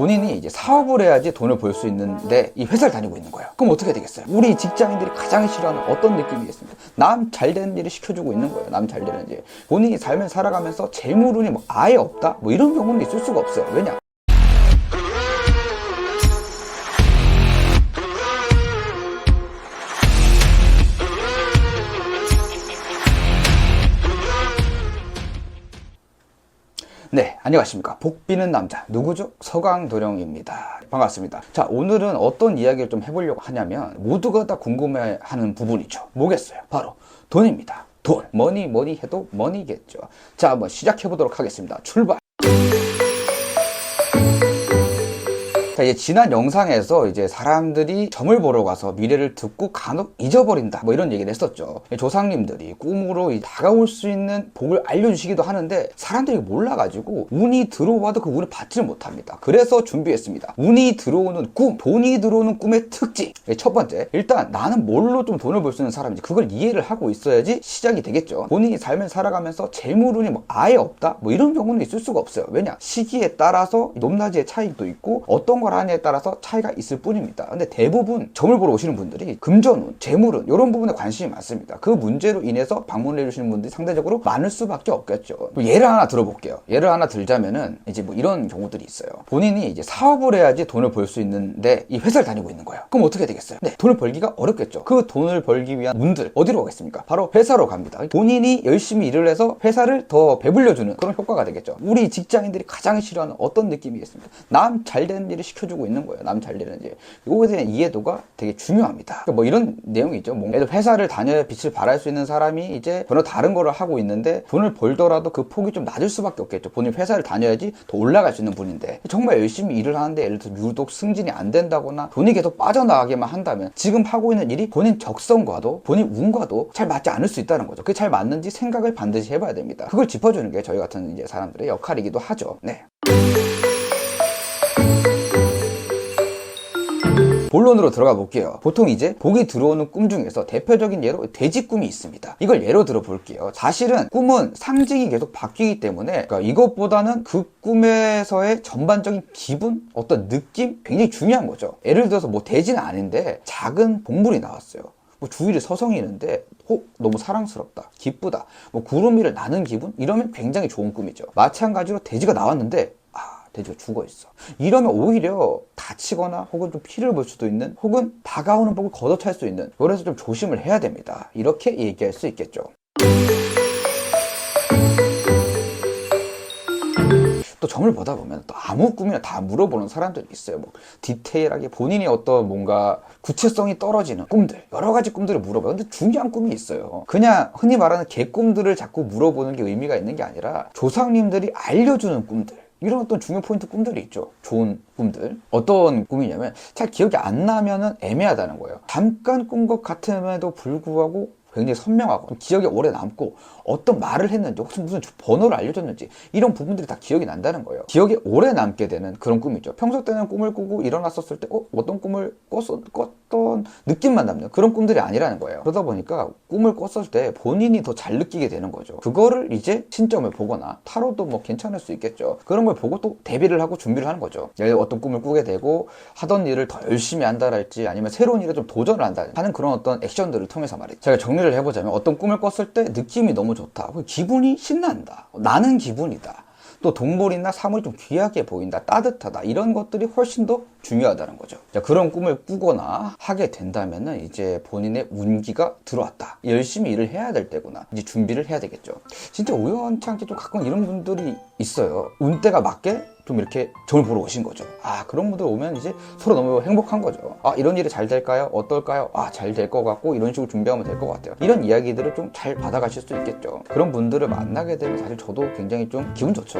본인이 이제 사업을 해야지 돈을 벌 수 있는데 이 회사를 다니고 있는 거예요. 그럼 어떻게 되겠어요? 우리 직장인들이 가장 싫어하는 어떤 느낌이겠습니까? 남 잘 되는 일을 시켜주고 있는 거예요. 남 잘 되는 일. 본인이 삶을 살아가면서 재물운이 뭐 아예 없다? 뭐 이런 경우는 있을 수가 없어요. 왜냐? 네, 안녕하십니까. 복비는 남자 누구죠? 서강도령입니다. 반갑습니다. 자, 오늘은 어떤 이야기를 좀 해보려고 하냐면 모두가 다 궁금해하는 부분이죠. 뭐겠어요? 바로 돈입니다. 돈, 머니 해도 머니겠죠. 자, 한번 시작해보도록 하겠습니다. 출발! 자, 이제 지난 영상에서 이제 사람들이 점을 보러 가서 미래를 듣고 간혹 잊어버린다 뭐 이런 얘기를 했었죠. 조상님들이 꿈으로 다가올 수 있는 복을 알려주시기도 하는데 사람들이 몰라가지고 운이 들어와도 그 운을 받지를 못합니다. 그래서 준비했습니다. 운이 들어오는 꿈, 돈이 들어오는 꿈의 특징. 첫 번째, 일단 나는 뭘로 좀 돈을 벌 수 있는 사람인지 그걸 이해를 하고 있어야지 시작이 되겠죠. 본인이 삶을 살아가면서 재물운이 뭐 아예 없다? 뭐 이런 경우는 있을 수가 없어요. 왜냐? 시기에 따라서 높낮이의 차이도 있고 어떤 걸 하냐에 따라서 차이가 있을 뿐입니다. 근데 대부분 점을 보러 오시는 분들이 금전운, 재물운 이런 부분에 관심이 많습니다. 그 문제로 인해서 방문을 해주시는 분들이 상대적으로 많을 수밖에 없겠죠. 예를 하나 들어볼게요. 예를 하나 들자면은 이제 뭐 이런 경우들이 있어요. 본인이 이제 사업을 해야지 돈을 벌 수 있는데 이 회사를 다니고 있는 거예요. 그럼 어떻게 되겠어요? 네, 돈을 벌기가 어렵겠죠. 그 돈을 벌기 위한 운들 어디로 가겠습니까? 바로 회사로 갑니다. 본인이 열심히 일을 해서 회사를 더 배불려주는 그런 효과가 되겠죠. 우리 직장인들이 가장 싫어하는 어떤 느낌이겠습니까? 남 잘 되는 일을 시켜주고 있는 거예요. 남 잘 되는 일. 이거에 대한 이해도가 되게 중요합니다. 그러니까 뭐 이런 내용이 있죠. 뭐 예를 들어 회사를 다녀야 빛을 발할 수 있는 사람이 이제 전혀 다른 거를 하고 있는데 돈을 벌더라도 그 폭이 좀 낮을 수밖에 없겠죠. 본인 회사를 다녀야지 더 올라갈 수 있는 분인데 정말 열심히 일을 하는데 예를 들어 유독 승진이 안 된다거나 돈이 계속 빠져나가게만 한다면 지금 하고 있는 일이 본인 적성과도 본인 운과도 잘 맞지 않을 수 있다는 거죠. 그게 잘 맞는지 생각을 반드시 해봐야 됩니다. 그걸 짚어주는 게 저희 같은 이제 사람들의 역할이기도 하죠. 네. 본론으로 들어가 볼게요. 보통 이제 복이 들어오는 꿈 중에서 대표적인 예로 돼지 꿈이 있습니다. 이걸 예로 들어 볼게요. 사실은 꿈은 상징이 계속 바뀌기 때문에 그러니까 이것보다는 그 꿈에서의 전반적인 기분, 어떤 느낌 굉장히 중요한 거죠. 예를 들어서 뭐 돼지는 아닌데 작은 동물이 나왔어요. 뭐 주위를 서성이는데 너무 사랑스럽다, 기쁘다, 뭐 구름 위를 나는 기분? 이러면 굉장히 좋은 꿈이죠. 마찬가지로 돼지가 나왔는데 돼지가 죽어있어. 이러면 오히려 다치거나 혹은 좀 피를 볼 수도 있는 혹은 다가오는 복을 걷어찰 수 있는, 그래서 좀 조심을 해야 됩니다. 이렇게 얘기할 수 있겠죠. 또 점을 보다 보면 또 아무 꿈이나 다 물어보는 사람들이 있어요. 뭐 디테일하게 본인이 어떤 뭔가 구체성이 떨어지는 꿈들, 여러 가지 꿈들을 물어봐요. 근데 중요한 꿈이 있어요. 그냥 흔히 말하는 개꿈들을 자꾸 물어보는 게 의미가 있는 게 아니라 조상님들이 알려주는 꿈들, 이런 어떤 중요 포인트 꿈들이 있죠. 좋은 꿈들. 어떤 꿈이냐면 잘 기억이 안 나면은 애매하다는 거예요. 잠깐 꾼 것 같음에도 불구하고 굉장히 선명하고 기억에 오래 남고 어떤 말을 했는지 혹시 무슨 번호를 알려줬는지 이런 부분들이 다 기억이 난다는 거예요. 기억에 오래 남게 되는 그런 꿈이죠. 평소 때는 꿈을 꾸고 일어났었을 때 어떤 꿈을 꿨던 느낌만 남는 그런 꿈들이 아니라는 거예요. 그러다 보니까 꿈을 꿨을 때 본인이 더 잘 느끼게 되는 거죠. 그거를 이제 신점을 보거나 타로도 뭐 괜찮을 수 있겠죠. 그런 걸 보고 또 대비를 하고 준비를 하는 거죠. 예를 들어 어떤 꿈을 꾸게 되고 하던 일을 더 열심히 한다랄지 아니면 새로운 일에 좀 도전을 한다 하는 그런 어떤 액션들을 통해서 말이죠. 제가 정리를 해보자면 어떤 꿈을 꿨을 때 느낌이 너무 좋다, 기분이 신난다, 나는 기분이다, 또 동물이나 사물이 좀 귀하게 보인다, 따뜻하다, 이런 것들이 훨씬 더 중요하다는 거죠. 자, 그런 꿈을 꾸거나 하게 된다면은 이제 본인의 운기가 들어왔다, 열심히 일을 해야 될 때구나, 이제 준비를 해야 되겠죠. 진짜 우연치 않게 좀 가끔 이런 분들이 있어요. 운때가 맞게 좀 이렇게 점을 보러 오신 거죠. 그런 분들 오면 이제 서로 너무 행복한 거죠. 이런 일이 잘 될까요? 어떨까요? 잘 될 것 같고 이런 식으로 준비하면 될 것 같아요. 이런 이야기들을 좀 잘 받아가실 수 있겠죠. 그런 분들을 만나게 되면 사실 저도 굉장히 좀 기분 좋죠.